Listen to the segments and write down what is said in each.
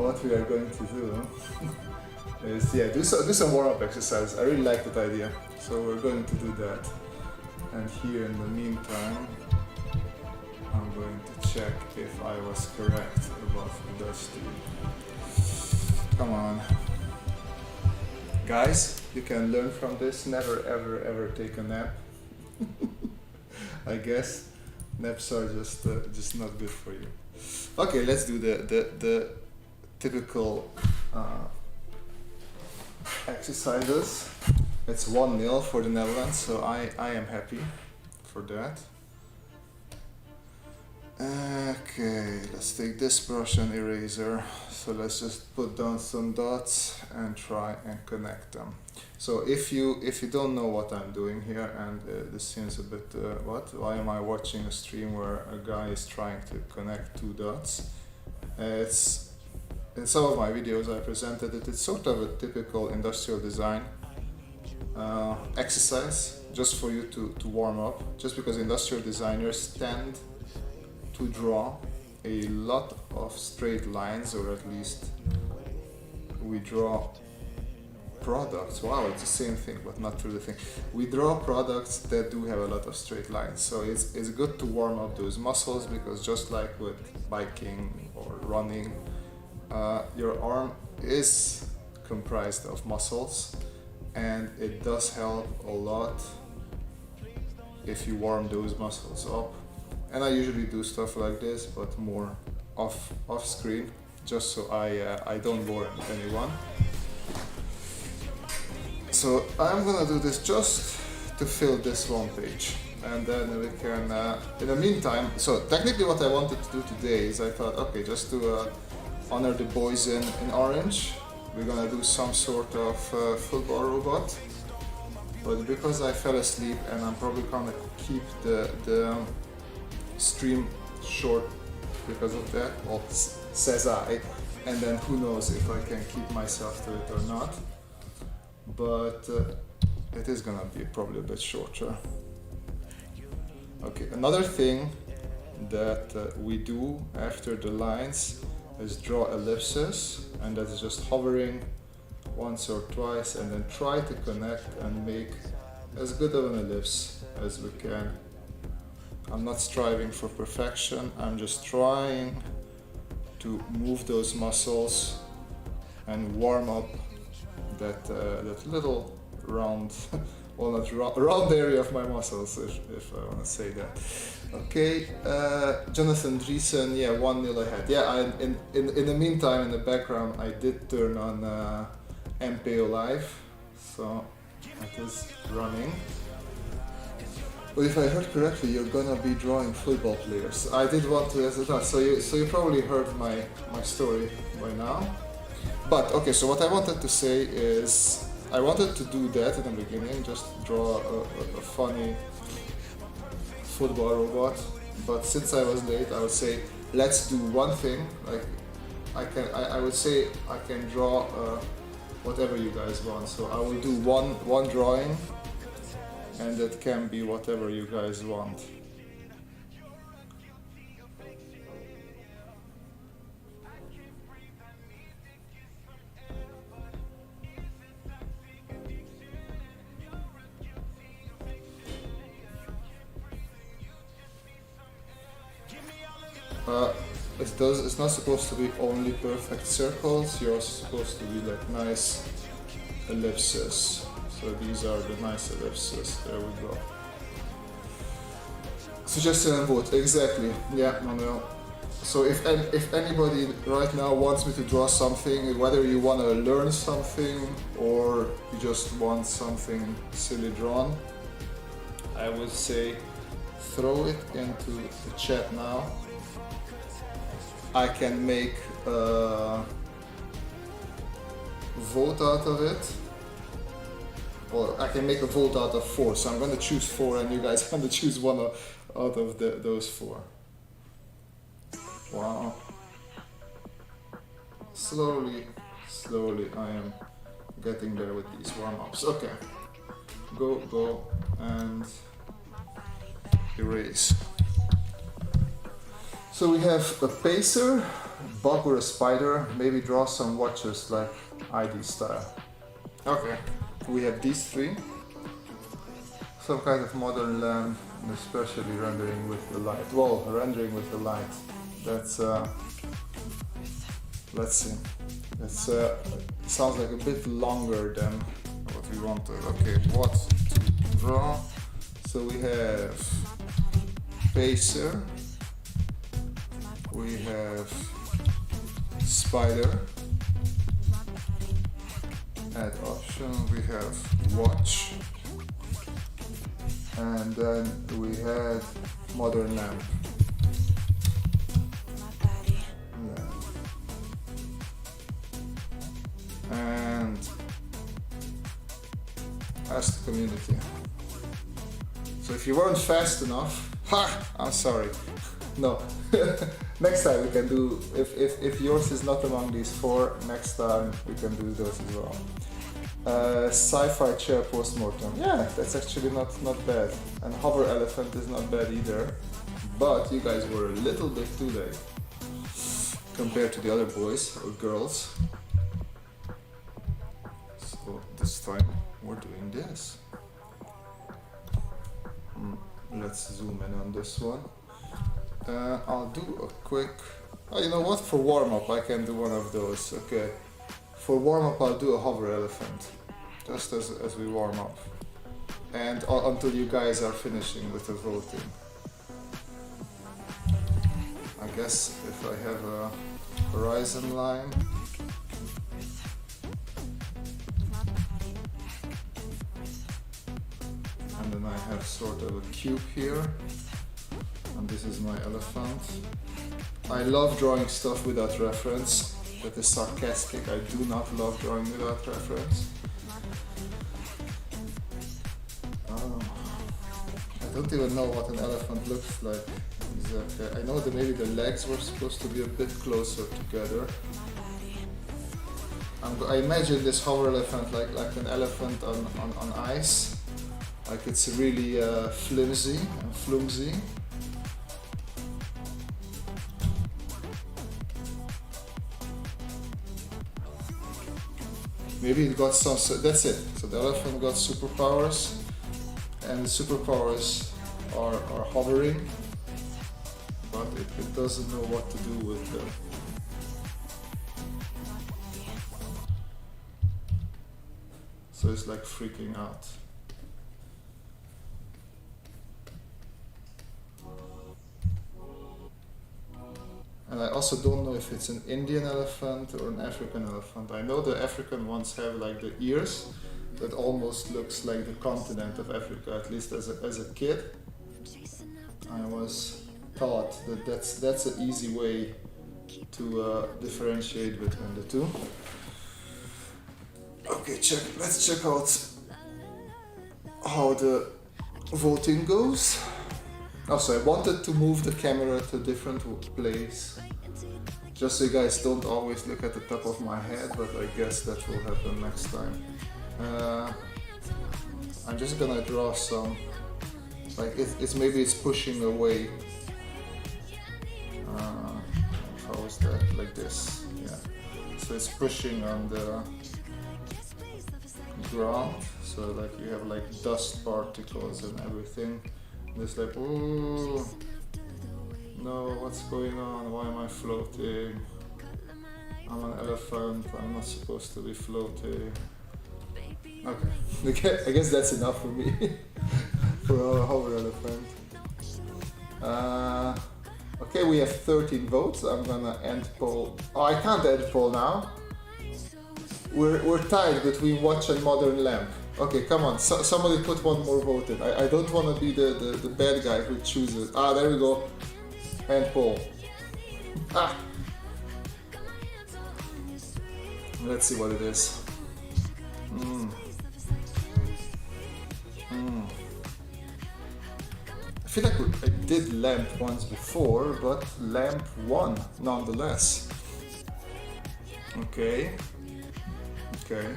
what we are going to do is, yeah, do some warm-up exercises. I really like that idea. So we're going to do that. And here in the meantime, I'm going to check if I was correct about industry. Come on. Guys, you can learn from this. Never ever ever take a nap. I guess naps are just not good for you. Okay, let's do the typical exercises. It's 1-0 for the Netherlands, so I am happy for that. Okay, let's take this brush and eraser. So let's just put down some dots and try and connect them. So if you don't know what I'm doing here, and this seems a bit why am I watching a stream where a guy is trying to connect two dots? It's in some of my videos I presented it. It's sort of a typical industrial design exercise, just for you to warm up, just because industrial designers tend to draw a lot of straight lines, or at least we draw products. Wow, it's the same thing, but not really the thing. We draw products that do have a lot of straight lines, so it's good to warm up those muscles, because just like with biking or running, your arm is comprised of muscles, and it does help a lot if you warm those muscles up. And I usually do stuff like this, but more off screen, just so I don't bore anyone. So I'm gonna do this just to fill this one page, and then we can, in the meantime, so technically what I wanted to do today is I thought, okay, just to honor the boys in orange, we're gonna do some sort of football robot. But because I fell asleep, and I'm probably gonna keep the stream short because of that, well, says I, and then who knows if I can keep myself to it or not. But it is gonna be probably a bit shorter. Okay, another thing that we do after the lines is draw ellipses, and that is just hovering once or twice and then try to connect and make as good of an ellipse as we can. I'm not striving for perfection, I'm just trying to move those muscles and warm up that little round, well, not round area of my muscles, if I want to say that. Okay, Jonathan Driesen, yeah, 1-0 ahead. Yeah, in the meantime, in the background, I did turn on MPO Live, so it is running. But if I heard correctly, you're gonna be drawing football players. I did want to as well, so you probably heard my story by now. But okay, so what I wanted to say is, I wanted to do that in the beginning, just draw a funny football robot. But since I was late, I would say let's do one thing. Like I would say I can draw whatever you guys want. So I will do one drawing, and that can be whatever you guys want. It's not supposed to be only perfect circles, you're also supposed to be like nice ellipses. So these are the nice ellipses, there we go. Suggestion and vote, exactly, yeah, Manuel. So if anybody right now wants me to draw something, whether you want to learn something or you just want something silly drawn, I would say throw it into the chat now. I can make a vote out of it. Well, I can make a vote out of 4, so I'm going to choose 4 and you guys are going to choose one out of those 4. Wow. Slowly I am getting there with these warm-ups. Okay. Go and erase. So we have a pacer, bug or a spider, maybe draw some watches like ID style. Okay, we have these three. Some kind of modern lamp, and especially rendering with the light. Well, rendering with the light. That's let's see. It's sounds like a bit longer than what we wanted. Okay, what to draw? So we have pacer. We have spider. Add option. We have watch. And then we had modern lamp. And ask the community. So if you weren't fast enough, I'm sorry. No. Next time we can do, if yours is not among these four, next time we can do those as well. Sci-fi chair postmortem. Yeah, that's actually not bad. And hover elephant is not bad either. But you guys were a little bit too late compared to the other boys or girls. So this time we're doing this. Let's zoom in on this one. I'll do a quick. Oh, you know what? For warm-up, I can do one of those. Okay. For warm-up, I'll do a hover elephant, just as we warm up, and until you guys are finishing with the voting. I guess if I have a horizon line, and then I have sort of a cube here, and this is my elephant. I love drawing stuff without reference. That is sarcastic. I do not love drawing without reference. I don't even know what an elephant looks like exactly. I know that maybe the legs were supposed to be a bit closer together. I imagine this hover elephant like an elephant on ice. Like it's really flimsy and flimsy. Maybe it got some, so that's it. So the elephant got superpowers, and the superpowers are hovering, but it doesn't know what to do with them. So it's like freaking out. And I also don't know if it's an Indian elephant or an African elephant. I know the African ones have like the ears that almost looks like the continent of Africa, at least as a kid. I was taught that that's an easy way to differentiate between the two. Okay, let's check out how the voting goes. Also, I wanted to move the camera to a different place, just so you guys don't always look at the top of my head, but I guess that will happen next time. I'm just gonna draw some, like maybe it's pushing away. How is that? Like this, yeah. So it's pushing on the ground, so like you have like dust particles and everything. It's like, oh no, what's going on? Why am I floating? I'm an elephant, I'm not supposed to be floating. Okay, I guess that's enough for me for our hover elephant. Okay, we have 13 votes. I'm gonna end poll. Oh, I can't end poll now. We're tied between watch and modern lamp. Okay, come on, somebody put one more vote in. I don't want to be the bad guy who chooses. Ah, there we go. End poll. Ah. Let's see what it is. I feel like I did lamp once before, but lamp won nonetheless. Okay. Okay.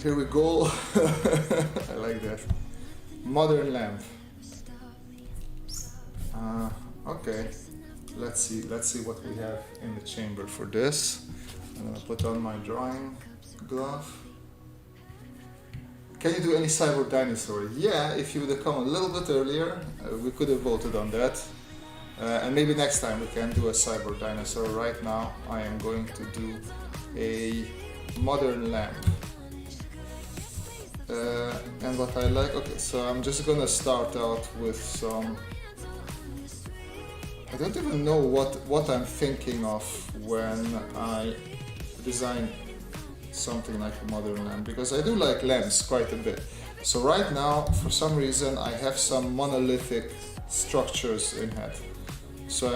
Here we go. I like that. Modern lamp. Okay. let's see what we have in the chamber for this. I'm gonna put on my drawing glove. Can you do any cyborg dinosaur? Yeah, if you would have come a little bit earlier, we could have voted on that. And maybe next time we can do a cyborg dinosaur. Right now I am going to do a modern lamp. And what I like, okay, so I'm just gonna start out with some, I don't even know what I'm thinking of when I design something like a modern lamp, because I do like lamps quite a bit. So right now, for some reason, I have some monolithic structures in head. So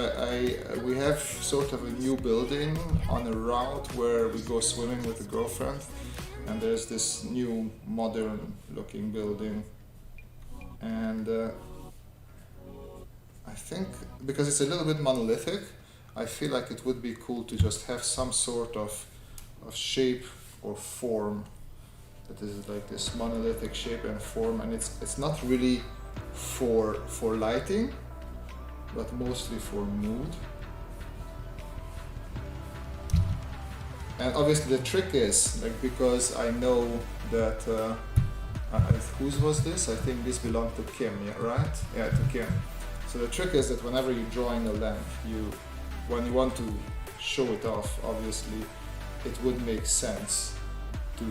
we have sort of a new building on a route where we go swimming with a girlfriend, and there's this new modern looking building, and I think because it's a little bit monolithic, I feel like it would be cool to just have some sort of shape or form that is like this monolithic shape and form, and it's not really for lighting, but mostly for mood. And obviously the trick is, like, because I know that whose was this? I think this belonged to Kim, yeah, right? Yeah, to Kim. So the trick is that whenever you're drawing a lamp, when you want to show it off, obviously it would make sense to,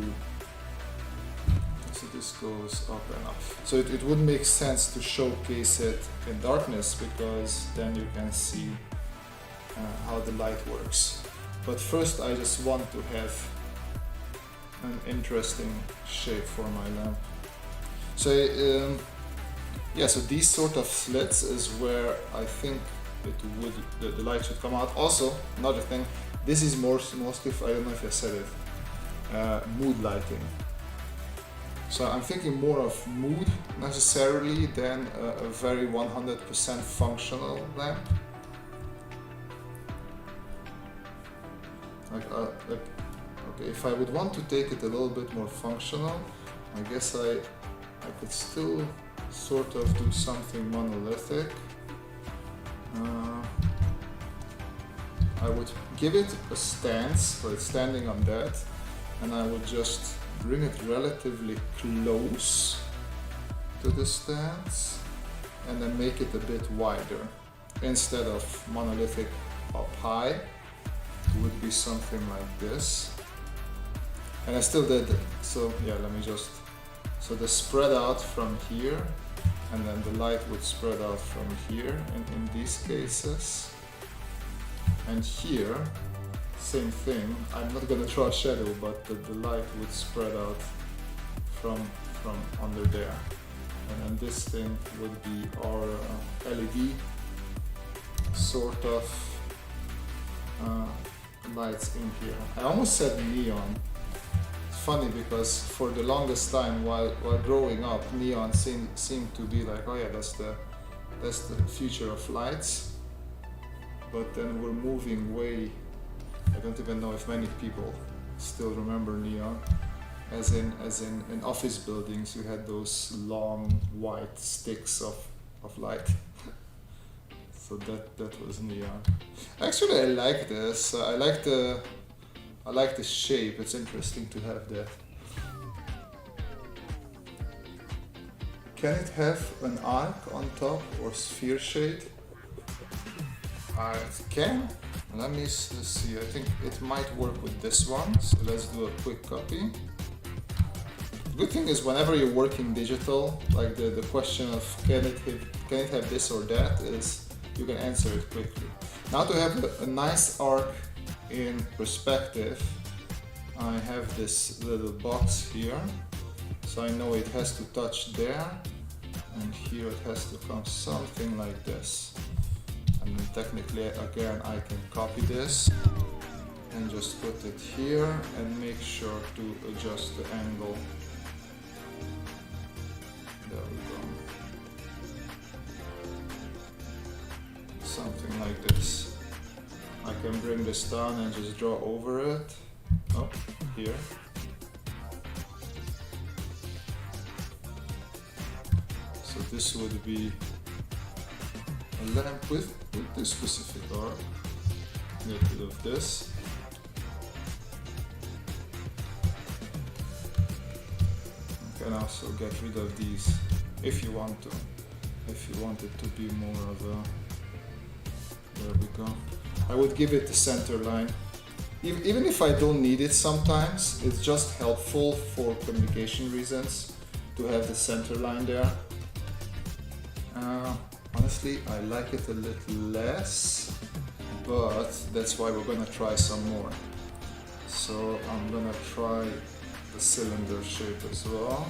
so this goes up and up. So it would make sense to showcase it in darkness, because then you can see how the light works. But first I just want to have an interesting shape for my lamp. So yeah, so these sort of slits is where I think the light should come out. Also, another thing, this is mostly, I don't know if I said it, mood lighting. So I'm thinking more of mood necessarily than a very 100% functional lamp. Like, okay, if I would want to take it a little bit more functional, I guess I could still sort of do something monolithic. I would give it a stance, so it's standing on that, and I would just bring it relatively close to the stance and then make it a bit wider. Instead of monolithic up high, it would be something like this. And I still did it. So yeah, let me just, so the spread out from here, and then the light would spread out from here in these cases. And here, same thing. I'm not gonna draw a shadow, but the light would spread out from under there. And then this thing would be our LED sort of lights in here. I almost said neon. It's funny because for the longest time while growing up, neon seemed to be like, oh yeah, that's the future of lights. But then we're moving way, I don't even know if many people still remember neon. As in office buildings, you had those long white sticks of light. So that was neon. Actually, I like this. I like the shape. It's interesting to have that. Can it have an arc on top or sphere shade? It can. Let me see. I think it might work with this one. So let's do a quick copy. Good thing is whenever you're working digital, like the question of can it have this or that, is you can answer it quickly. Now to have a nice arc in perspective, I have this little box here. So I know it has to touch there, and here it has to come something like this. And then technically, again, I can copy this and just put it here and make sure to adjust the angle. There we go. Something like this. I can bring this down and just draw over it. Oh, here. So this would be a lamp with this specific arc. Get rid of this. You can also get rid of these if you want to. If you want it to be more of a... There we go. I would give it the center line. Even if I don't need it sometimes, it's just helpful for communication reasons to have the center line there. Honestly, I like it a little less, but that's why we're gonna try some more. So I'm gonna try the cylinder shape as well.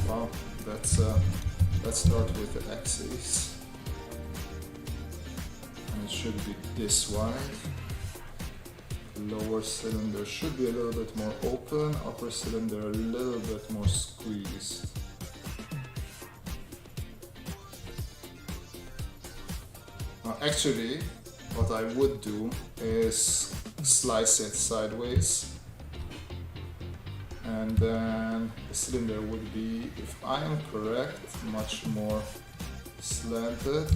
Well, let's start with the axis. And it should be this wide. Lower cylinder should be a little bit more open, upper cylinder a little bit more squeezed. Now actually, what I would do is slice it sideways, and then the cylinder would be, if I am correct, much more slanted.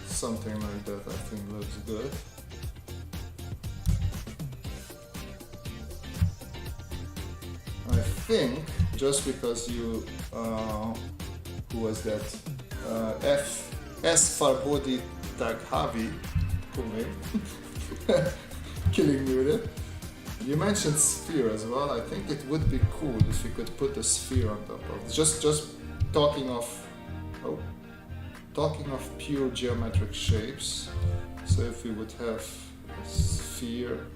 Something like that I think looks good. I think just because you, who was that? S Farbodi Taghavi, killing me with it. You mentioned sphere as well. I think it would be cool if you could put a sphere on top of it. Just talking of pure geometric shapes. So if we would have a sphere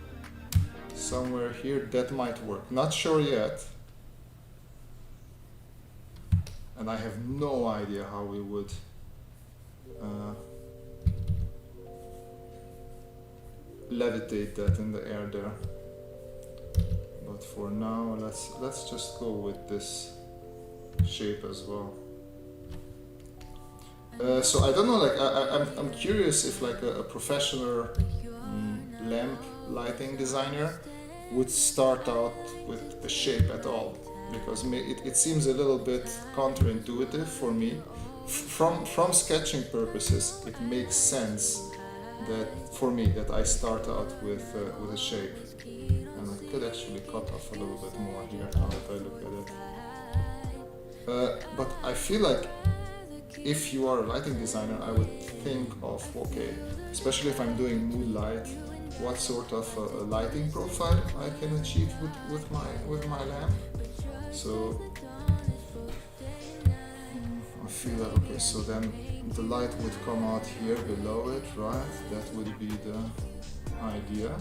somewhere here, that might work. Not sure yet. And I have no idea how we would levitate that in the air there. But for now, let's just go with this shape as well. So I don't know, like I'm curious if like a professional lamp lighting designer would start out with a shape at all, because it seems a little bit counterintuitive for me. From sketching purposes, it makes sense that for me that I start out with a shape, and I could actually cut off a little bit more here now that I look at it. But I feel like if you are a lighting designer, I would think of, okay, especially if I'm doing mood light, what sort of a lighting profile I can achieve with my lamp. So I feel that, okay, so then the light would come out here below it, right? That would be the idea.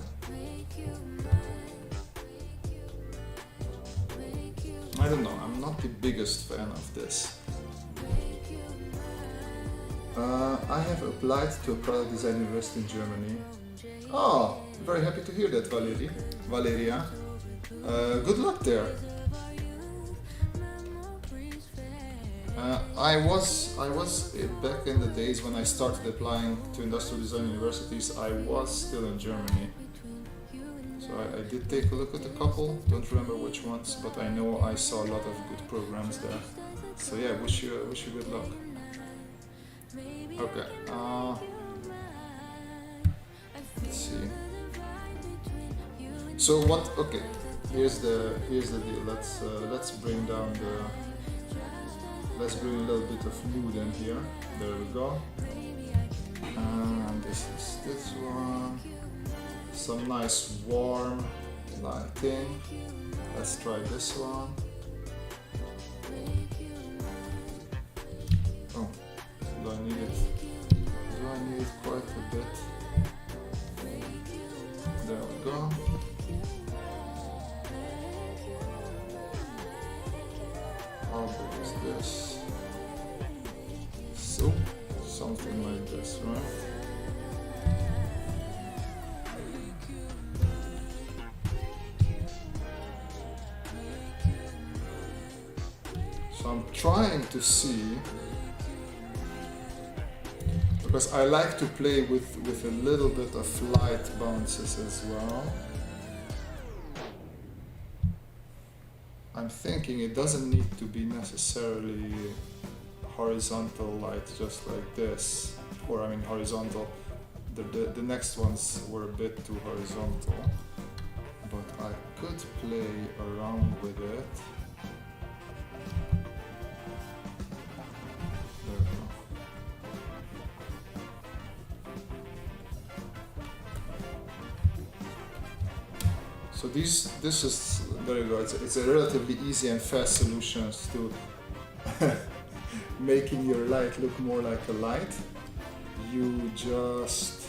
I don't know, I'm not the biggest fan of this. I have applied to a product design university in Germany. Oh, very happy to hear that, Valeria. Good luck there. I was back in the days when I started applying to industrial design universities. I was still in Germany, so I did take a look at a couple. Don't remember which ones, but I know I saw a lot of good programs there. So yeah, wish you good luck. Okay. Let's see. So what? Okay. Here's the deal. Let's bring down the. Let's bring a little bit of mood in here. There we go. And this is this one. Some nice warm lighting. Let's try this one. Oh, do I need it? Do I need it quite a bit? There we go. How big is this? So, something like this, right? So I'm trying to see, because I like to play with a little bit of light bounces as well. I'm thinking it doesn't need to be necessarily horizontal light just like this, or I mean horizontal. The next ones were a bit too horizontal, but I could play around with it. There we go. So this is, there you go, it's a relatively easy and fast solutions to making your light look more like a light. You just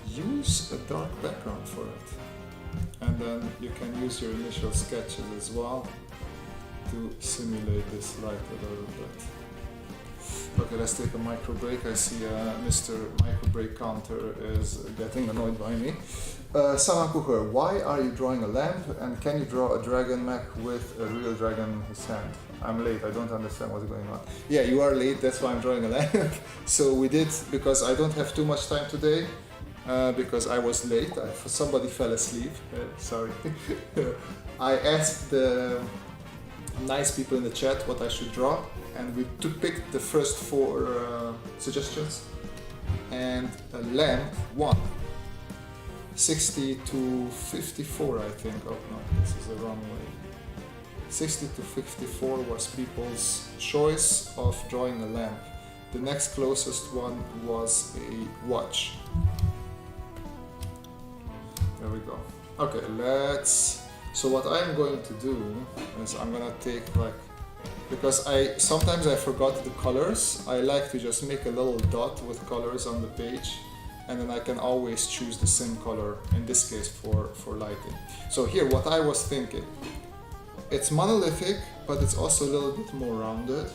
use a dark background for it. And then you can use your initial sketches as well to simulate this light a little bit. Okay, let's take a micro break. I see Mr. Micro Break Counter is getting annoyed by me. Samakuher, why are you drawing a lamp, and can you draw a dragon mech with a real dragon in his hand? I'm late, I don't understand what's going on. Yeah, you are late, that's why I'm drawing a lamp. So we did, because I don't have too much time today, because I was late, somebody fell asleep, sorry. I asked the nice people in the chat what I should draw, and we picked the first 4 suggestions, and a lamp won. 60 to 54, I think. Oh no, this is the wrong way. 60 to 54 was people's choice of drawing a lamp. The next closest one was a watch. There we go. Okay, so what I'm going to do is I'm gonna take because sometimes I forgot the colors, I like to just make a little dot with colors on the page, and then I can always choose the same color, in this case for lighting. So here, what I was thinking, it's monolithic, but it's also a little bit more rounded.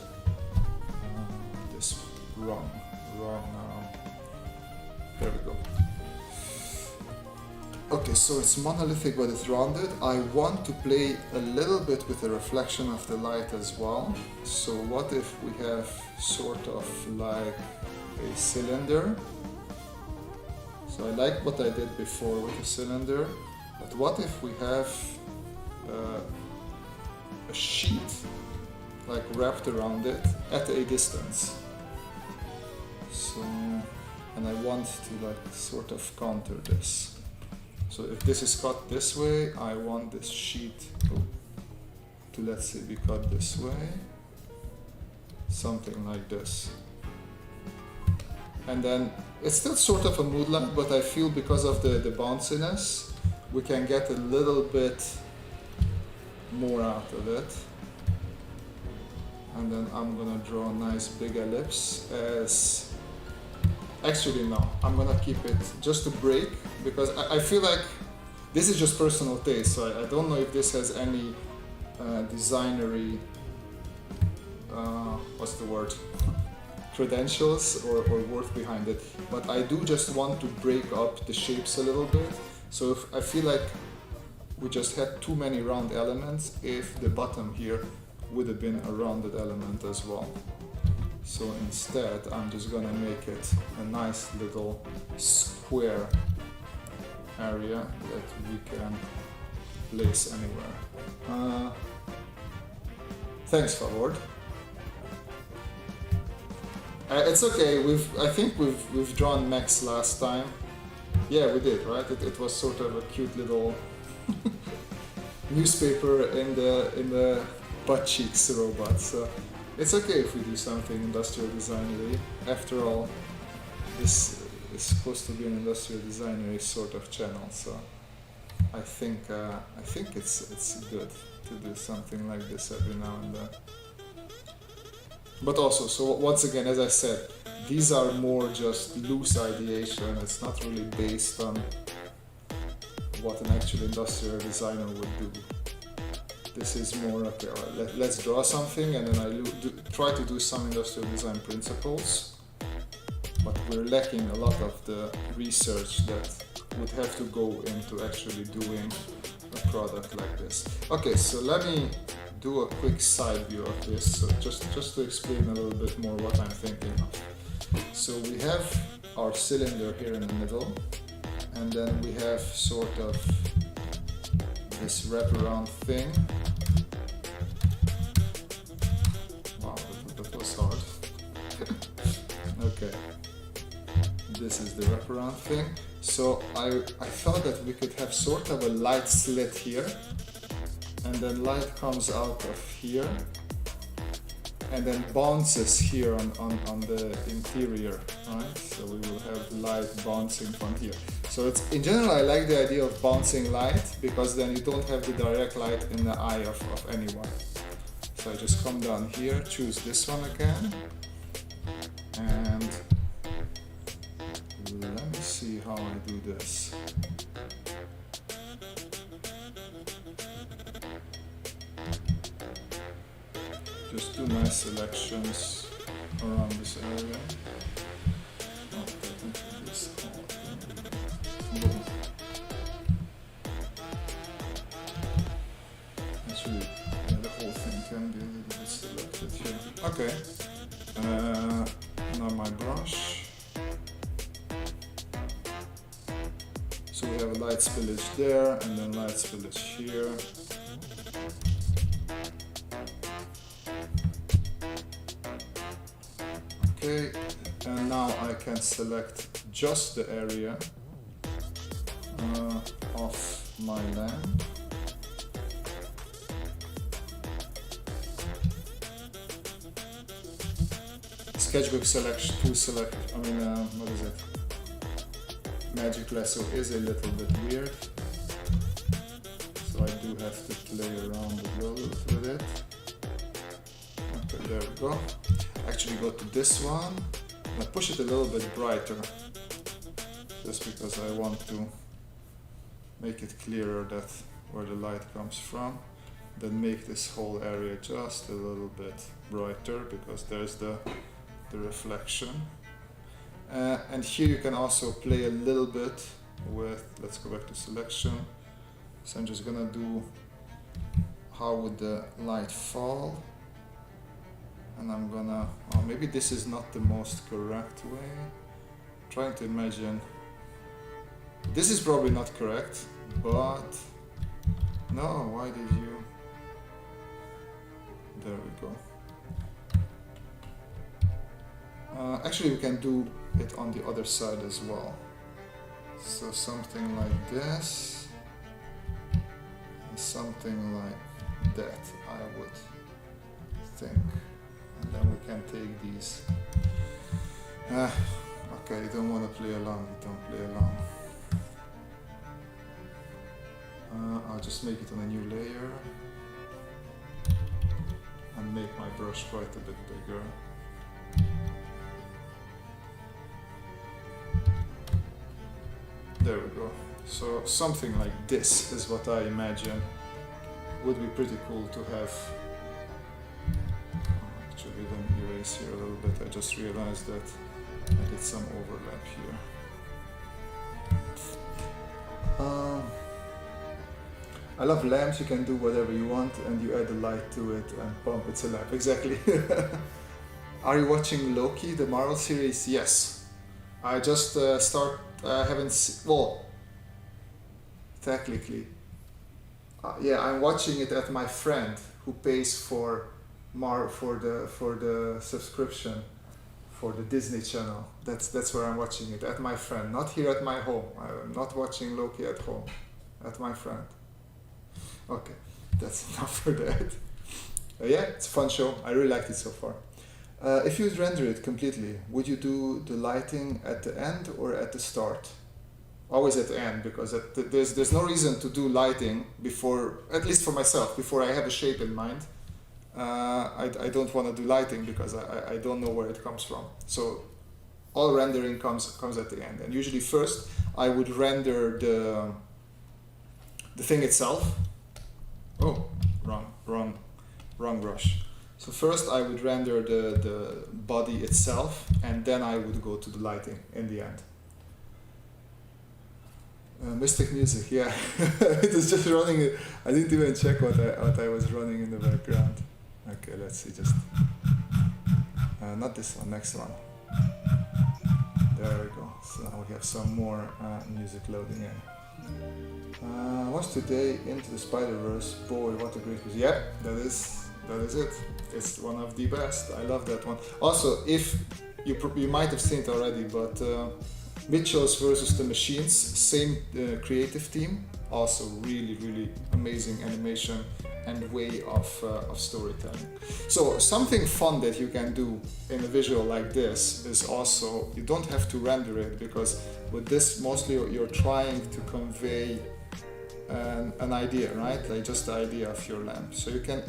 This wrong. There we go. Okay, so it's monolithic, but it's rounded. I want to play a little bit with the reflection of the light as well. So what if we have sort of like a cylinder? So I like what I did before with the cylinder, but what if we have a sheet like wrapped around it at a distance? So, and I want to like sort of counter this. So if this is cut this way, I want this sheet to let's say be cut this way, something like this. And then it's still sort of a mood light, but I feel because of the bounciness, we can get a little bit more out of it. And then I'm gonna draw a nice big ellipse as, actually no, I'm gonna keep it just to break, because I feel like this is just personal taste, so I don't know if this has any designery, what's the word? Credentials or worth behind it, but I do just want to break up the shapes a little bit. So if I feel like we just had too many round elements, if the bottom here would have been a rounded element as well. So instead I'm just gonna make it a nice little square area that we can place anywhere. Thanks, Favord. It's okay. I think we've drawn Max last time. Yeah, we did, right? It was sort of a cute little newspaper in the butt cheeks robot. So it's okay if we do something industrial designery. After all, this is supposed to be an industrial designery sort of channel. So I think it's good to do something like this every now and then. But also, so once again, as I said, these are more just loose ideation. It's not really based on what an actual industrial designer would do. This is more, okay, let's draw something, and then I try to do some industrial design principles, but we're lacking a lot of the research that would have to go into actually doing a product like this. Okay, so let me do a quick side view of this, so just to explain a little bit more what I'm thinking of. So we have our cylinder here in the middle, and then we have sort of this wraparound thing. Wow, that was hard. Okay. This is the wraparound thing. So I thought that we could have sort of a light slit here, and then light comes out of here, and then bounces here on the interior, right? So we will have light bouncing from here. So it's, in general, I like the idea of bouncing light, because then you don't have the direct light in the eye of anyone. So I just come down here, choose this one again, and let me see how I do this. Just do nice selections around this area. Oh, technically this boom. Actually, the whole thing can be a little bit selected here. Okay. Now my brush. So we have a light spillage there, and then light spillage here. Okay, and now I can select just the area of my land. Sketchbook selection to select, what is it? Magic lasso is a little bit weird, so I do have to play around a little with it. Okay, there we go. Actually go to this one, and I push it a little bit brighter, just because I want to make it clearer that where the light comes from. Then make this whole area just a little bit brighter, because there's the reflection. And here you can also play a little bit with, let's go back to selection. So I'm just gonna do how would the light fall. And I'm gonna, oh, maybe this is not the most correct way. I'm trying to imagine, this is probably not correct, but no, why did you, there we go. Actually we can do it on the other side as well. So something like this, and something like that, I would think. And then we can take these. Okay, you don't want to play along, you don't play along. I'll just make it on a new layer and make my brush quite a bit bigger. There we go. So something like this is what I imagine would be pretty cool to have. Actually, let me erase here a little bit. I just realized that I did some overlap here. I love lamps. You can do whatever you want, and you add a light to it and pump. It's a lamp, exactly. Are you watching Loki, the Marvel series? Yes. I just well, technically, yeah, I'm watching it at my friend who pays for the subscription for the Disney Channel. That's where I'm watching it, at my friend, not here at my home. I'm not watching Loki at home, at my friend. Okay, that's enough for that. Yeah, it's a fun show. I really liked it so far. If you render it completely, would you do the lighting at the end or at the start? Always at the end, because there's no reason to do lighting before, at least for myself, before I have a shape in mind. I don't want to do lighting because I don't know where it comes from. So all rendering comes at the end. And usually first I would render the thing itself. Oh, wrong brush. So first I would render the body itself, and then I would go to the lighting in the end. Mystic music, yeah. It was just running. I didn't even check what I was running in the background. Okay, let's see, just not this one, next one. There we go. So now we have some more music loading in. What's today Into the Spider-Verse? Boy, what a great music. Yeah, that is it. It's one of the best. I love that one. Also, if you might have seen it already, but Mitchell's versus the Machines, same creative team, also really amazing animation and way of storytelling. So something fun that you can do in a visual like this is also, you don't have to render it, because with this mostly you're trying to convey an idea, right? Like just the idea of your lamp. So you can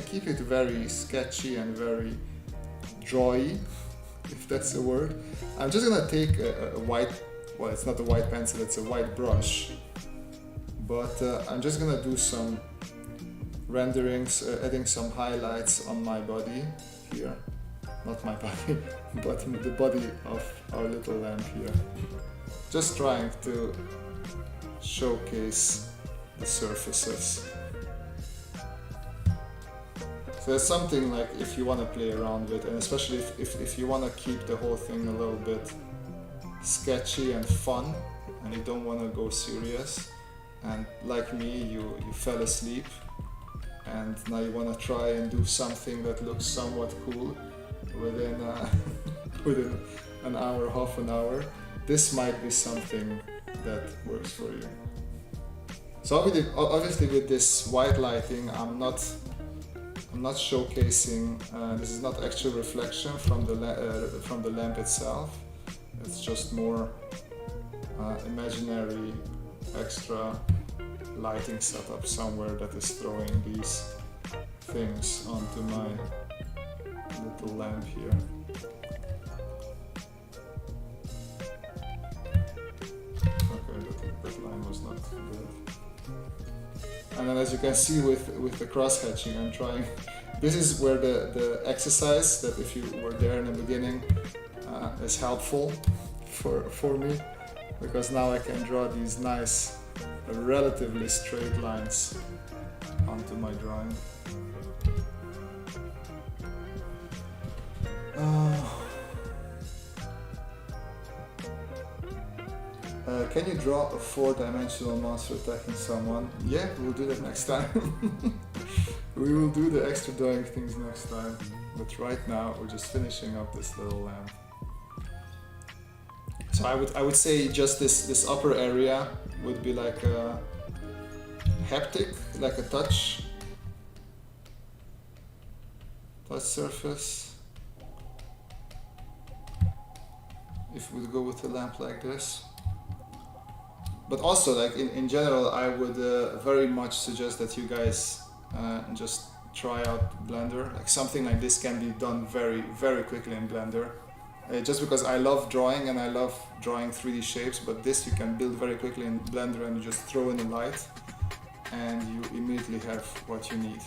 keep it very sketchy and very drawy, if that's a word. I'm just gonna take a white, well, it's not a white pencil, it's a white brush, but I'm just gonna do some renderings, adding some highlights on my body here. Not my body, but the body of our little lamp here. Just trying to showcase the surfaces. So it's something like if you want to play around with, and especially if you want to keep the whole thing a little bit sketchy and fun, and you don't want to go serious, and like me, you fell asleep, and now you want to try and do something that looks somewhat cool within within an hour, half an hour, this might be something that works for you. So obviously with this white lighting, I'm not showcasing, this is not actual reflection from the lamp itself. It's just more imaginary extra lighting setup somewhere that is throwing these things onto my little lamp here. Okay, that line was not good. And then as you can see with the cross hatching, I'm trying, this is where the exercise that if you were there in the beginning is helpful for me, because now I can draw these nice, relatively straight lines onto my drawing. Can you draw a 4-dimensional monster attacking someone? Yeah, we'll do that next time. We will do the extra drawing things next time. But right now we're just finishing up this little lamp. So I would say just this upper area would be like a haptic, like a touch surface. If we would go with a lamp like this. But also, like in general, I would very much suggest that you guys just try out Blender. Like something like this can be done very quickly in Blender. Just because I love drawing and I love drawing 3D shapes, but this you can build very quickly in Blender and you just throw in the light and you immediately have what you need.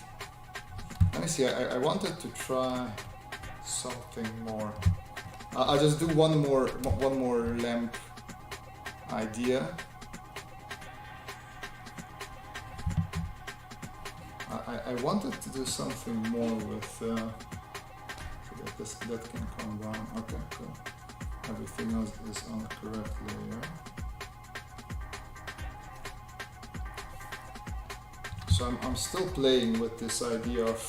Let me see, I wanted to try something more. I'll just do one more lamp idea. I wanted to do something more with so that can come down. Okay, cool. Everything else is on the correct layer. So I'm still playing with this idea of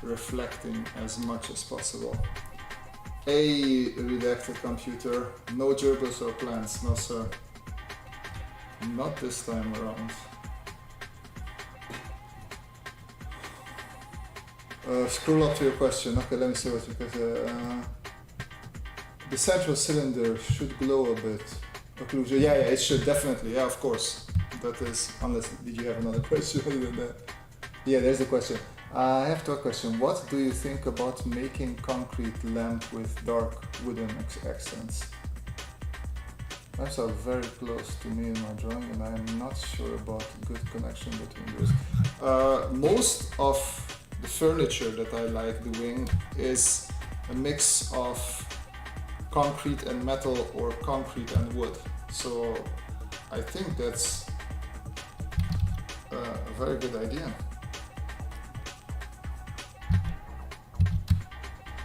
reflecting as much as possible. Redacted computer, no gerbils or plants, no sir. Not this time around. Scroll up to your question. Okay, let me see what you got. The central cylinder should glow a bit. Occlusion. Yeah, it should definitely. Yeah, of course. That is, unless, did you have another question other than that? Yeah, there's the question. I have a question. What do you think about making concrete lamp with dark wooden accents? Lamps are very close to me in my drawing, and I'm not sure about good connection between those. Most of the furniture that I like doing is a mix of concrete and metal or concrete and wood. So I think that's a very good idea.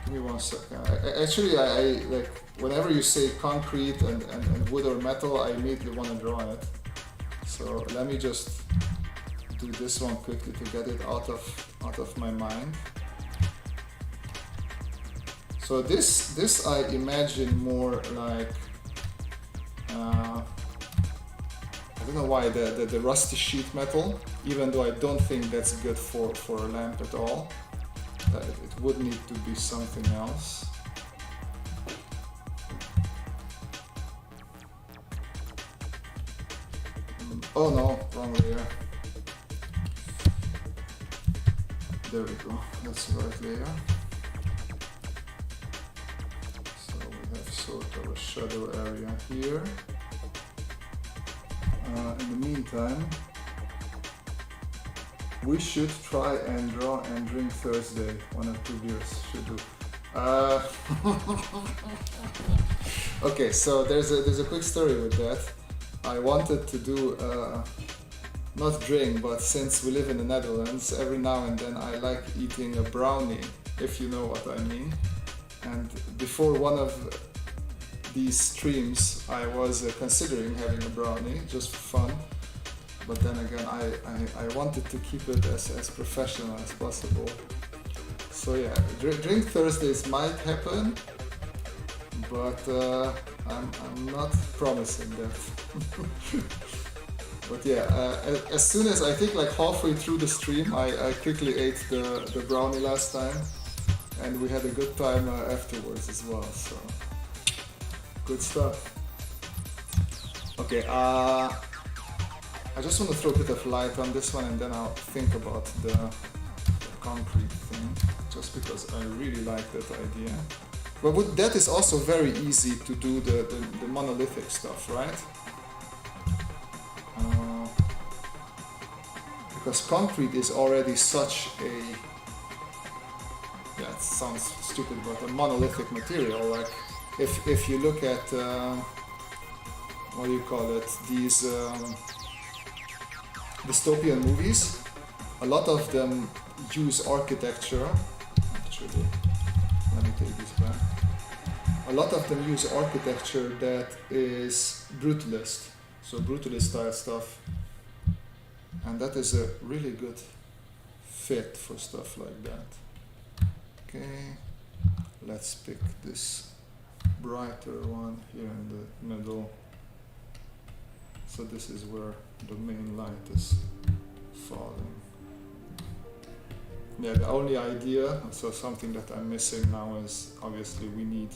Give me 1 second. I like whenever you say concrete and wood or metal, I immediately want to draw it. So let me just do this one quickly to get it out of my mind. So this I imagine more like, I don't know why, the rusty sheet metal, even though I don't think that's good for a lamp at all. It would need to be something else. Oh no, wrong layer. There we go, that's the right layer. So we have sort of a shadow area here. In the meantime, we should try and draw and drink Thursday. 1 or 2 beers should do. Okay, so there's a quick story with that. I wanted to do not drink, but since we live in the Netherlands, every now and then I like eating a brownie, if you know what I mean. And before one of these streams, I was considering having a brownie just for fun. But then again, I wanted to keep it as professional as possible. So yeah, drink Thursdays might happen, but I'm not promising that. But yeah, as soon as I think like halfway through the stream, I quickly ate the brownie last time, and we had a good time afterwards as well. So good stuff. Okay, I just want to throw a bit of light on this one, and then I'll think about the concrete thing, just because I really like that idea. But that is also very easy to do the monolithic stuff, right? Because concrete is already such a, yeah, it sounds stupid, but a monolithic material. Like if you look at, what do you call it, these dystopian movies, a lot of them use architecture. Actually, let me take this back. A lot of them use architecture that is brutalist, so brutalist style stuff, and that is a really good fit for stuff like that. Okay, let's pick this brighter one here in the middle. So this is where the main light is falling. Yeah, the only idea, so something that I'm missing now is obviously we need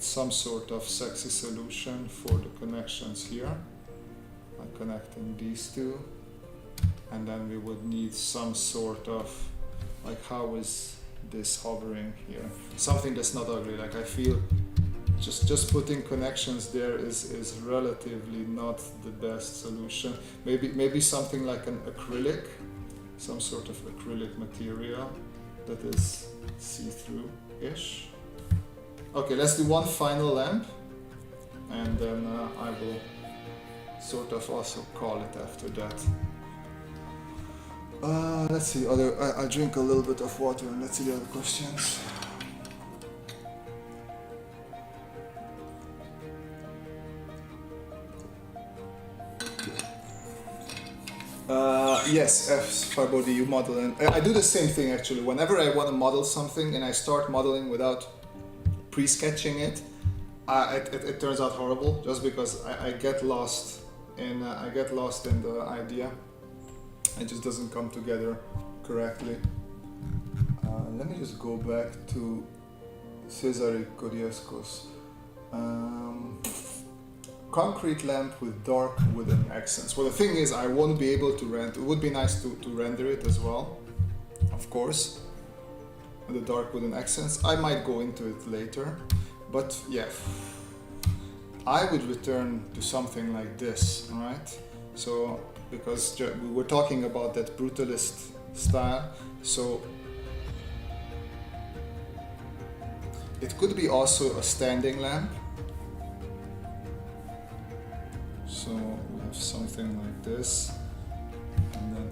some sort of sexy solution for the connections here, like connecting these two, and then we would need some sort of, like, how is this hovering here? Something that's not ugly. Like, I feel just putting connections there is relatively not the best solution. Maybe something like an acrylic, some sort of acrylic material that is see-through-ish. Okay, let's do one final lamp, and then I will sort of also call it after that. Let's see, I'll drink a little bit of water and let's see the other questions. Yes, Farbody, you model, and I do the same thing actually. Whenever I want to model something and I start modeling without pre-sketching it, it turns out horrible, just because I get lost in the idea. It just doesn't come together correctly. Let me just go back to Cesare Kodieskos. Concrete lamp with dark wooden accents. Well, the thing is, I won't be able to render. It would be nice to render it as well, of course, with the dark wooden accents. I might go into it later, but yeah, I would return to something like this, right? So, because we were talking about that brutalist style, so it could be also a standing lamp. So we have something like this, and then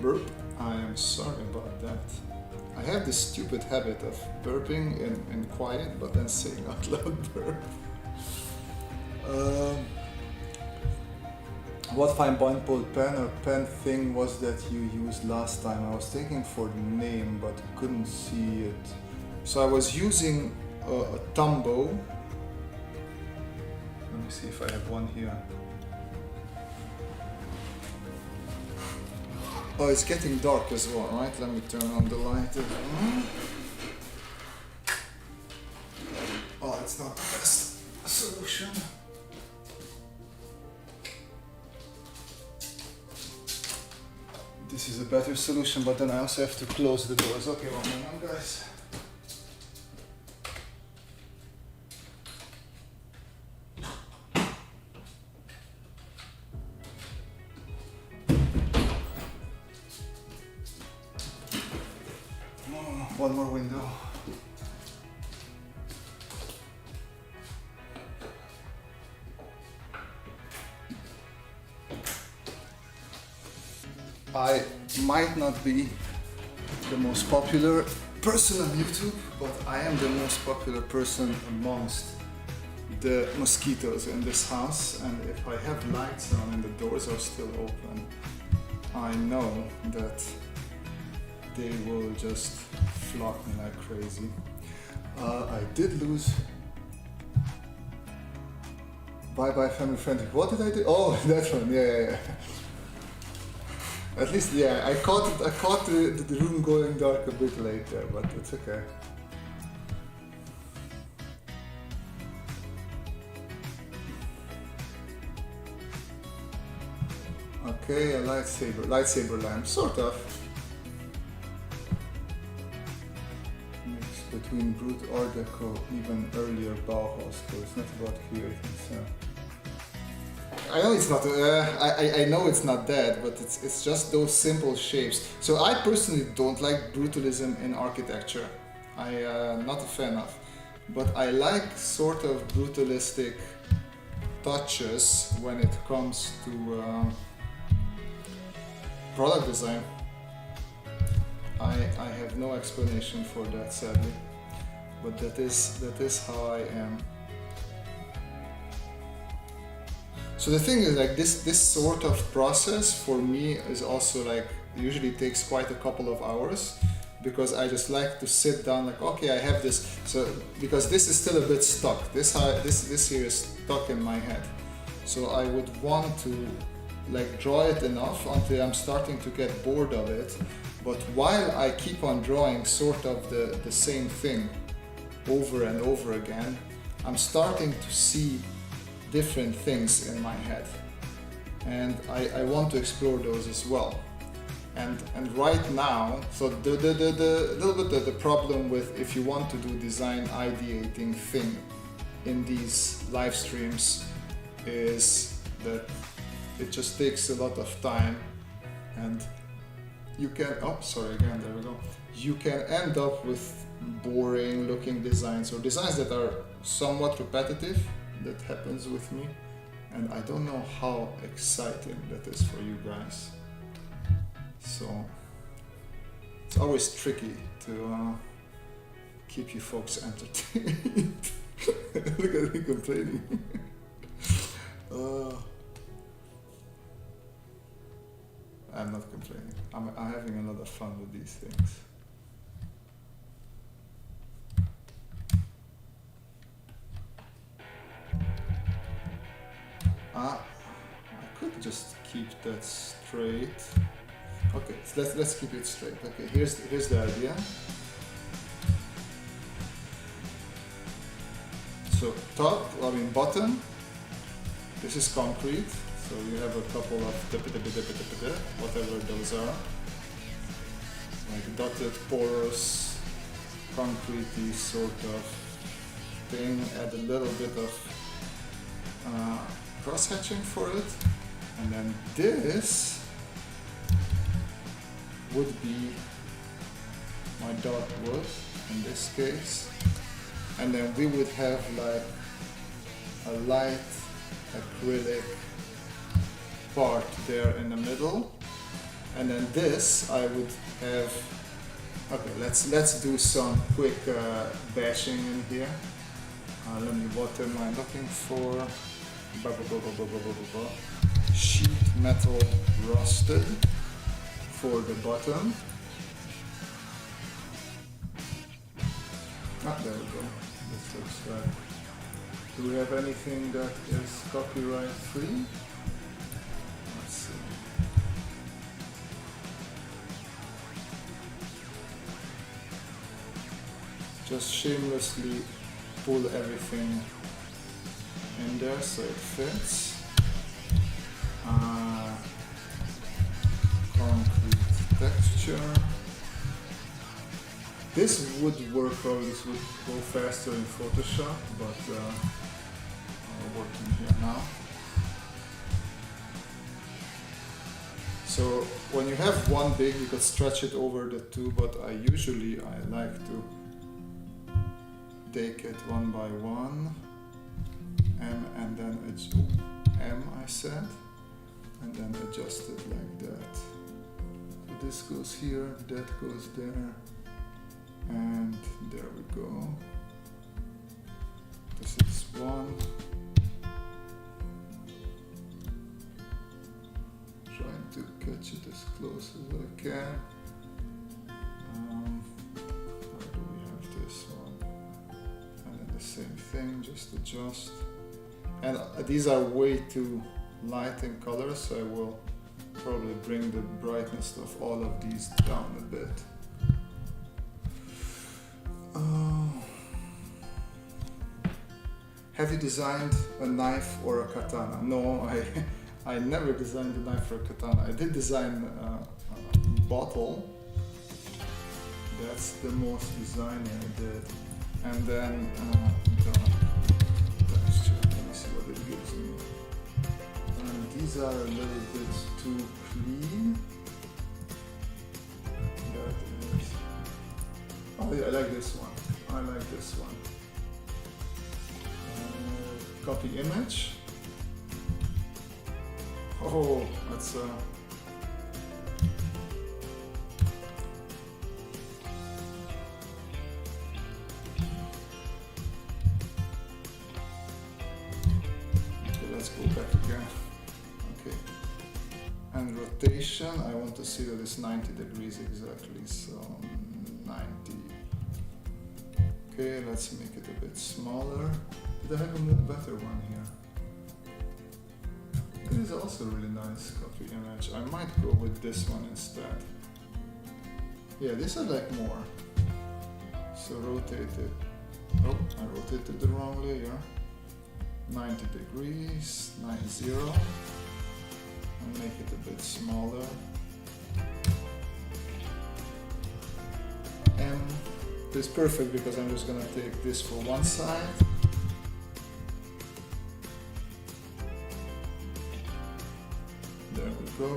burp. I am sorry about that. I have this stupid habit of burping in quiet, but then saying out loud burp. What fine point pen or pen thing was that you used last time? I was thinking for the name, but couldn't see it. So I was using a Tumbo. Let me see if I have one here. Oh, it's getting dark as well, right? Let me turn on the light as well. Oh, it's not the best solution. This is a better solution, but then I also have to close the doors. Okay, one moment, guys. One more window. I might not be the most popular person on YouTube, but I am the most popular person amongst the mosquitoes in this house, and if I have lights on and the doors are still open, I know that they will just flock me like crazy. I did lose. Bye bye family friendly. What did I do? Oh, that one. Yeah. At least, yeah, I caught the room going dark a bit later, but it's okay. Okay, a lightsaber lamp, sort of. Mix between Brut Art Deco, even earlier Bauhaus, so it's not about creating, so. I know it's not. I know it's not that, but it's just those simple shapes. So I personally don't like brutalism in architecture. I'm not a fan of, but I like sort of brutalistic touches when it comes to product design. I have no explanation for that, sadly, but that is how I am. So the thing is, like, this sort of process for me is also like usually takes quite a couple of hours, because I just like to sit down like, okay, I have this, so because this is still a bit stuck. This here is stuck in my head. So I would want to like draw it enough until I'm starting to get bored of it. But while I keep on drawing sort of the same thing over and over again, I'm starting to see different things in my head, and I want to explore those as well. And right now, so the little bit the problem with if you want to do design ideating thing in these live streams is that it just takes a lot of time, and you can, oh sorry again, there we go, you can end up with boring looking designs or designs that are somewhat repetitive. That happens with me, and I don't know how exciting that is for you guys. So it's always tricky to keep you folks entertained. Look at me complaining. I'm not complaining. I'm having a lot of fun with these things. I could just keep that straight. Okay, so let's keep it straight. Okay, here's the idea. So bottom, this is concrete. So you have a couple of whatever those are, like dotted, porous, concretey sort of thing. Add a little bit of cross-hatching for it, and then this would be my dark wood in this case, and then we would have like a light acrylic part there in the middle, and then this I would have. Okay, let's do some quick bashing in here. Let me, what am I looking for? Sheet metal rusted for the bottom. Ah, there we go. This looks right. Do we have anything that is copyright free? Let's see. Just shamelessly pull everything in there so it fits. Concrete texture. This would work, probably this would go faster in Photoshop, but I'll work in here now. So when you have one big, you could stretch it over the two, but I like to take it one by one, and then M I said, and then adjust it like that. So this goes here, that goes there, and there we go. This is one. Trying to catch it as close as I can. Where do we have this one? And then the same thing, just adjust. And these are way too light in color, so I will probably bring the brightness of all of these down a bit. Have you designed a knife or a katana? No, I never designed a knife or a katana. I did design a bottle. That's the most designing I did. And then texture. Let me see what it gives me. These are a little bit too clean. That is. Oh yeah, I like this one. I like this one. Copy image. Oh, that's okay, let's go back again. Okay. And rotation, I want to see that it's 90 degrees exactly, so 90. Okay, let's make it a bit smaller. Did I have a more better one here? It is also a really nice copy image. I might go with this one instead. Yeah, this I like more. So rotate it. Oh, I rotated the wrong layer. 90 degrees, 90. And make it a bit smaller. And this is perfect because I'm just gonna take this for one side. There we go.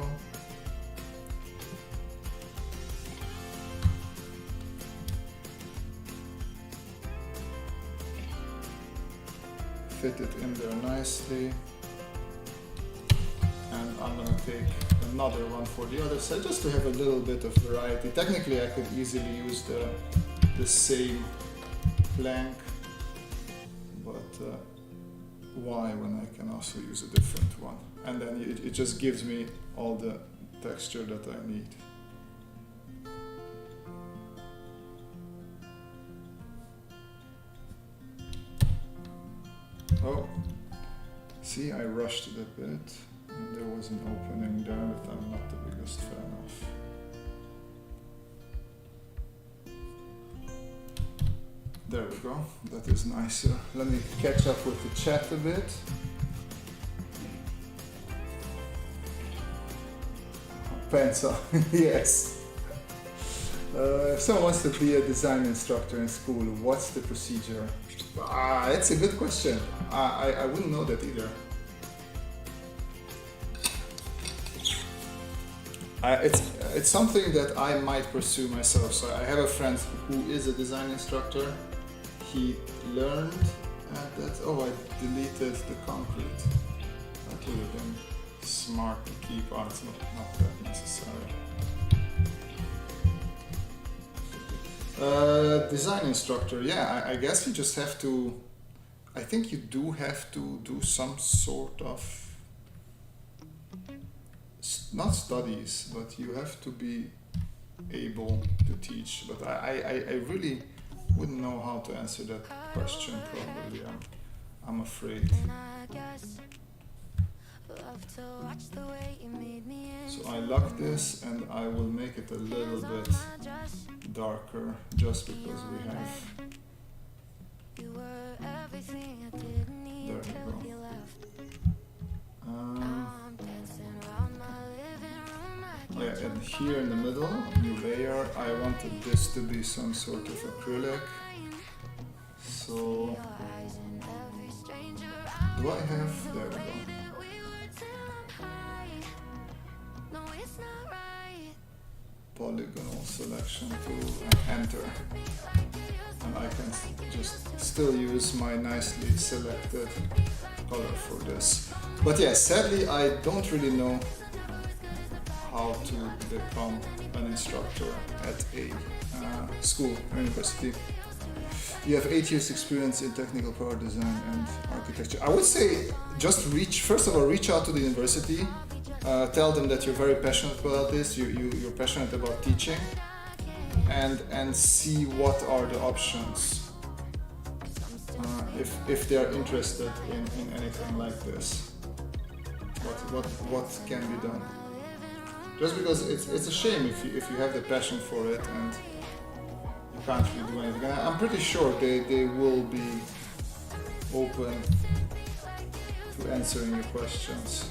Fit it in there nicely. And I'm gonna take another one for the other side just to have a little bit of variety. Technically I could easily use the same plank, but why when I can also use a different one? And then it just gives me all the texture that I need. Oh, see, I rushed it a bit, and there was an opening there that I'm not the biggest fan of. There we go, that is nicer. Let me catch up with the chat a bit. Pencil, yes. If someone wants to be a design instructor in school, what's the procedure? That's a good question. I wouldn't know that either. It's something that I might pursue myself. So I have a friend who is a design instructor. He learned at that. Oh, I deleted the concrete. That would have been smart to keep. Oh, it's not that necessary. Design instructor, yeah, I guess you just have to, I think you do have to do some sort of, not studies, but you have to be able to teach. But I really wouldn't know how to answer that question properly. I'm afraid. So I lock this and I will make it a little bit darker just because we have. There we go. Oh yeah, and here in the middle, new layer, I wanted this to be some sort of acrylic. So, do I have, there we go. Polygonal selection tool and enter. And I can just still use my nicely selected color for this. But yeah, sadly I don't really know how to become an instructor at a school or university. You have 8 years experience in technical power design and architecture. I would say just first of all, reach out to the university. Tell them that you're very passionate about this, you're passionate about teaching, and see what are the options if they are interested in anything like this. What can be done? Just because it's a shame if you have the passion for it and you can't really do anything. I'm pretty sure they will be open to answering your questions.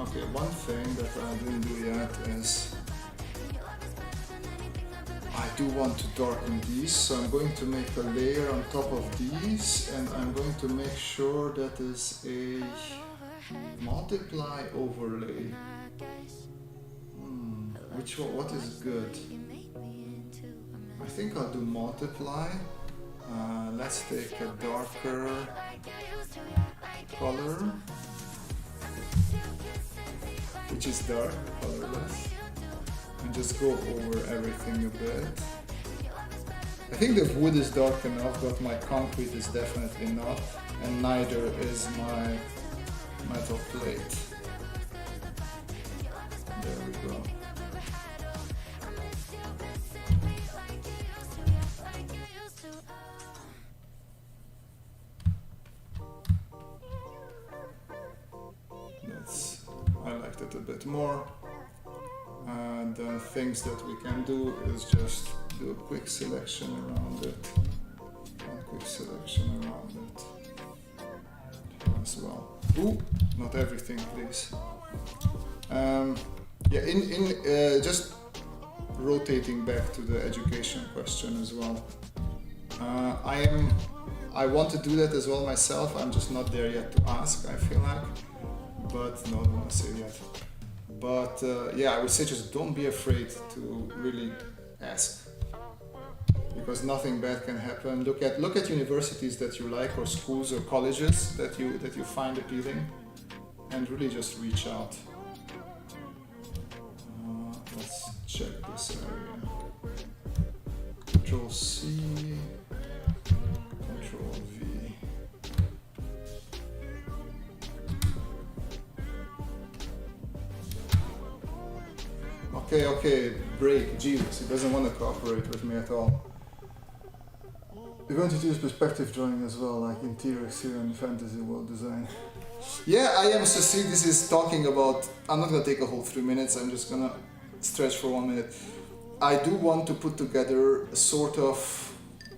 Okay, one thing that I didn't do yet is I do want to darken these, so I'm going to make a layer on top of these, and I'm going to make sure that is a multiply overlay. Which one? What is good? I think I'll do multiply. Let's take a darker color, which is dark, colorless, and just go over everything a bit. I think the wood is dark enough, but my concrete is definitely not, and neither is my metal plate. There we go. I liked it a bit more. The things that we can do is just do a quick selection around it. One quick selection around it as well. Ooh, not everything, please. Yeah, just rotating back to the education question as well. I want to do that as well myself. I'm just not there yet to ask, I feel like. But no, I don't want to say yet. But yeah, I would say just don't be afraid to really ask, because nothing bad can happen. Look at universities that you like, or schools or colleges that you find appealing, and really just reach out. Let's check this area. Control C, Control V. Okay, break. Jesus, he doesn't want to cooperate with me at all. You're going to use perspective drawing as well, like interior, exterior, and fantasy world design. Yeah, I am. So see, this is talking about. I'm not gonna take a whole 3 minutes. I'm just gonna stretch for 1 minute. I do want to put together a sort of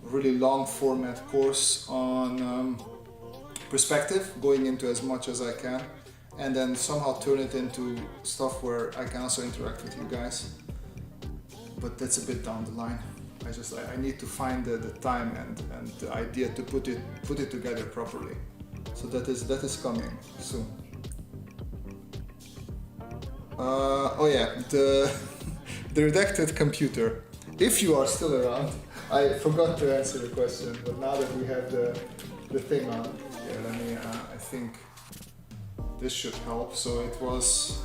really long format course on perspective, going into as much as I can, and then somehow turn it into stuff where I can also interact with you guys. But that's a bit down the line. I need to find the time and the idea to put it together properly. So that is coming soon. Oh yeah, the redacted computer. If you are still around, I forgot to answer the question, but now that we have the thing on, yeah, let me. I think this should help. So it was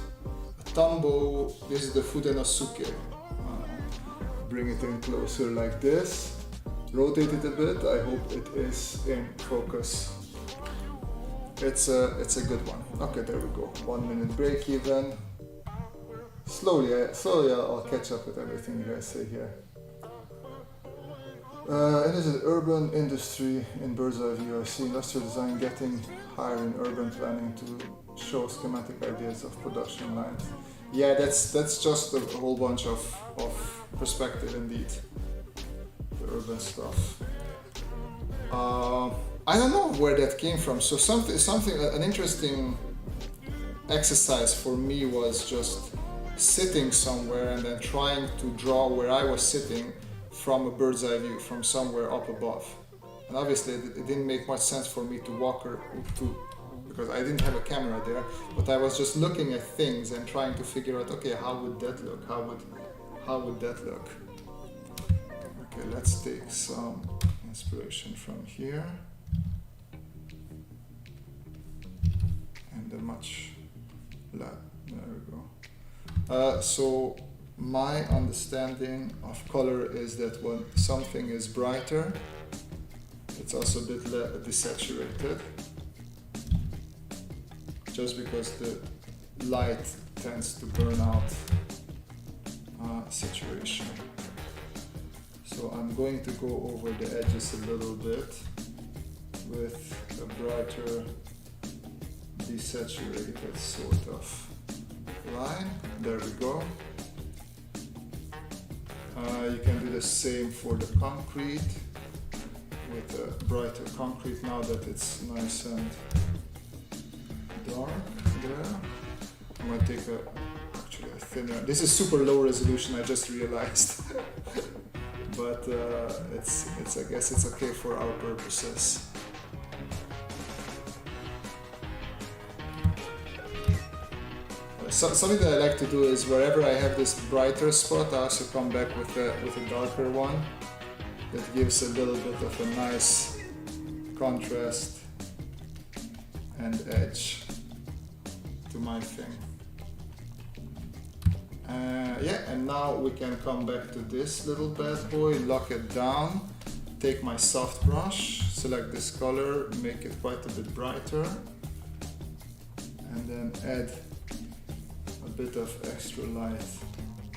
a tambo. This is the Fudenosuke. Bring it in closer like this. Rotate it a bit. I hope it is in focus. It's a good one. Okay, there we go. 1 minute break even. Slowly I'll catch up with everything you guys say here. It is an urban industry in bird's eye view. I see industrial design getting higher in urban planning to show schematic ideas of production lines. Yeah, that's just a whole bunch of perspective indeed. The urban stuff. I don't know where that came from. So an interesting exercise for me was just sitting somewhere and then trying to draw where I was sitting from a bird's eye view, from somewhere up above. And obviously it didn't make much sense for me to walk because I didn't have a camera there, but I was just looking at things and trying to figure out, okay, how would that look? How would that look? Okay, let's take some inspiration from here. And there we go. So my understanding of color is that when something is brighter, it's also a bit desaturated, just because the light tends to burn out saturation. So I'm going to go over the edges a little bit with a brighter desaturated sort of line. There we go. You can do the same for the concrete with a brighter concrete now that it's nice and dark there. I'm going to take actually a thinner. This is super low resolution, I just realized. But I guess it's okay for our purposes. Something that I like to do is wherever I have this brighter spot, I also come back with a darker one that gives a little bit of a nice contrast and edge to my thing. And now we can come back to this little bad boy, lock it down, take my soft brush, select this color, make it quite a bit brighter, and then add a bit of extra light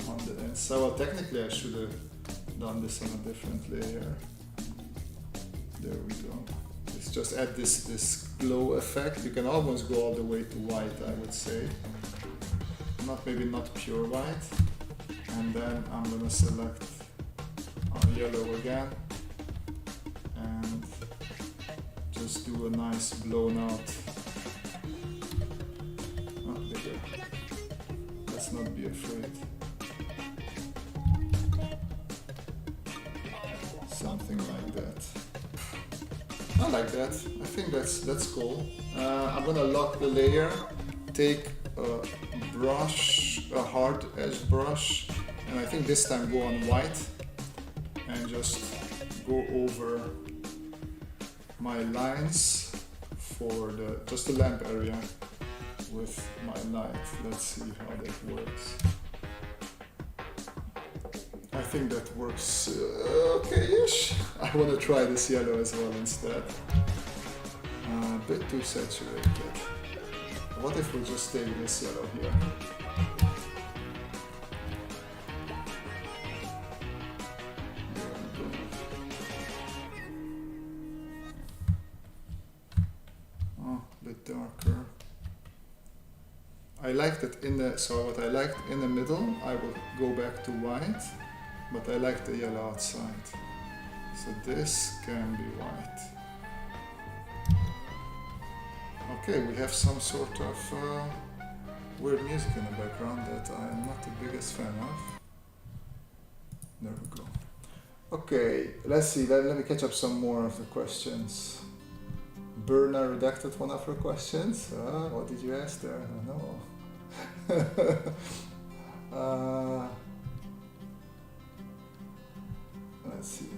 on the inside. Well, technically I should have done this on a different layer. There we go. Let's just add this glow effect. You can almost go all the way to white, I would say. Maybe not pure white. And then I'm gonna select our yellow again and just do a nice blown out. Bigger. Let's not be afraid. Something like that. I like that. I think that's cool. I'm gonna lock the layer. Take a brush, a hard edge brush, and I think this time go on white and just go over my lines for just the lamp area with my light. Let's see how that works. I think that works okay-ish. I want to try this yellow as well instead. A bit too saturated. What if we just take this yellow here? There we go. Oh, a bit darker. I like that what I liked in the middle, I will go back to white, but I like the yellow outside. So this can be white. Okay, we have some sort of weird music in the background that I am not the biggest fan of. There we go. Okay, let's see, let me catch up some more of the questions. Berna redacted one of her questions. What did you ask there? I don't know. Let's see.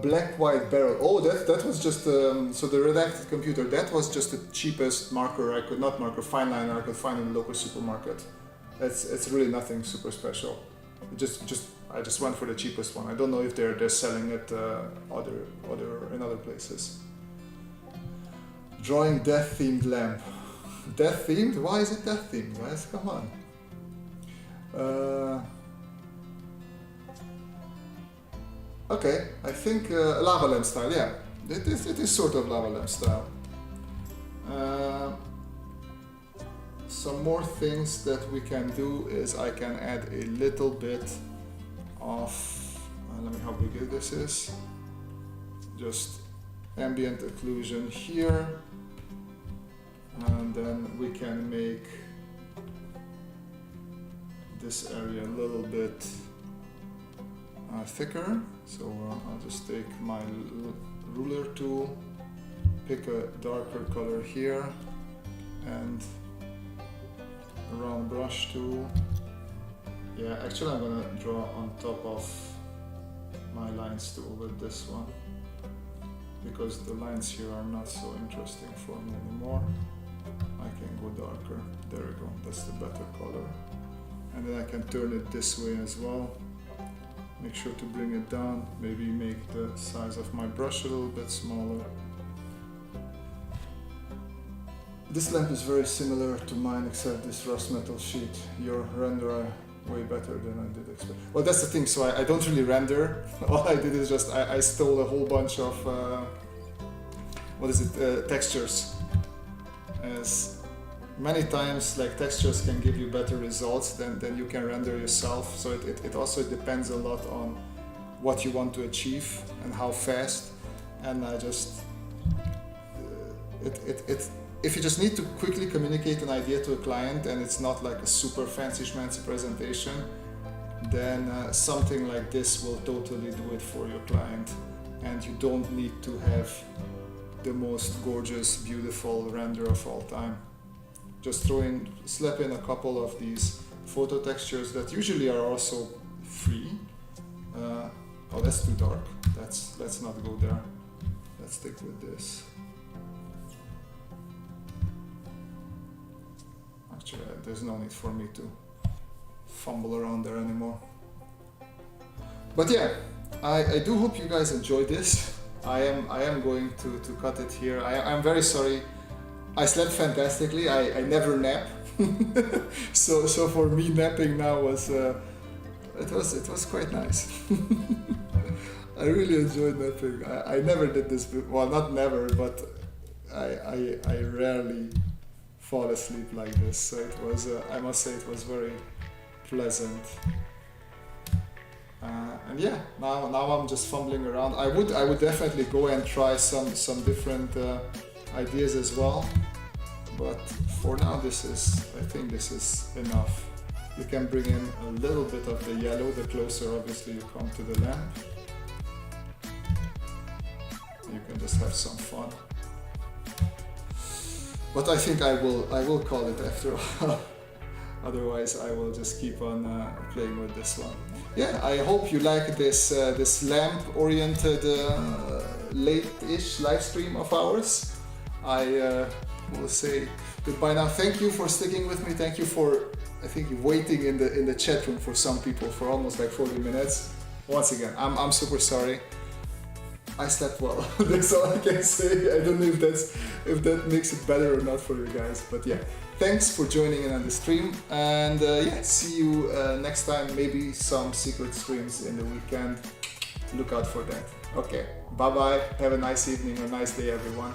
Black white barrel. Oh, that was just so the redacted computer. That was just the cheapest marker I could fine liner I could find in the local supermarket. It's really nothing super special. I just went for the cheapest one. I don't know if they're selling it in other places. Drawing death themed lamp. Death themed? Why is it death themed, guys? Come on. Okay, I think lava lamp style, yeah. It is sort of lava lamp style. Some more things that we can do is I can add a little bit of, let me how big this is. Just ambient occlusion here. And then we can make this area a little bit thicker. So I'll just take my ruler tool, pick a darker color here, and a round brush tool. Yeah, actually I'm gonna draw on top of my lines tool with this one, because the lines here are not so interesting for me anymore. I can go darker. There we go, that's the better color. And then I can turn it this way as well. Make sure to bring it down, maybe make the size of my brush a little bit smaller. This lamp is very similar to mine, except this rust metal sheet. Your renderer way better than I did expect. Well, that's the thing, so I don't really render. All I did is just, I stole a whole bunch of, textures. As many times, like, textures can give you better results than you can render yourself. So it also depends a lot on what you want to achieve and how fast. And I just, if you just need to quickly communicate an idea to a client and it's not like a super fancy schmancy presentation, then something like this will totally do it for your client. And you don't need to have the most gorgeous, beautiful render of all time. Just slap in a couple of these photo textures that usually are also free. Oh, that's too dark. Let's not go there. Let's stick with this. Actually, there's no need for me to fumble around there anymore. But yeah, I do hope you guys enjoyed this. I am going to cut it here. I'm very sorry. I slept fantastically. I never nap. so for me, napping now was it was quite nice. I really enjoyed napping. I never did this before. Well, not never, but I rarely fall asleep like this. So it was, I must say, it was very pleasant. And yeah, now I'm just fumbling around. I would definitely go and try some different ideas as well. But for now, I think this is enough. You can bring in a little bit of the yellow, the closer obviously you come to the lamp. You can just have some fun. But I think I will call it after a while. Otherwise, I will just keep on playing with this one. Yeah, I hope you like this this lamp-oriented late-ish live stream of ours. I will say goodbye now. Thank you for sticking with me. Thank you for, I think, waiting in the chat room for some people for almost like 40 minutes. Once again, I'm super sorry. I slept well. That's all I can say. I don't know if that makes it better or not for you guys, but yeah. Thanks for joining in on the stream, and yeah, see you next time. Maybe some secret streams in the weekend. Look out for that. Okay, bye bye. Have a nice evening or nice day, everyone.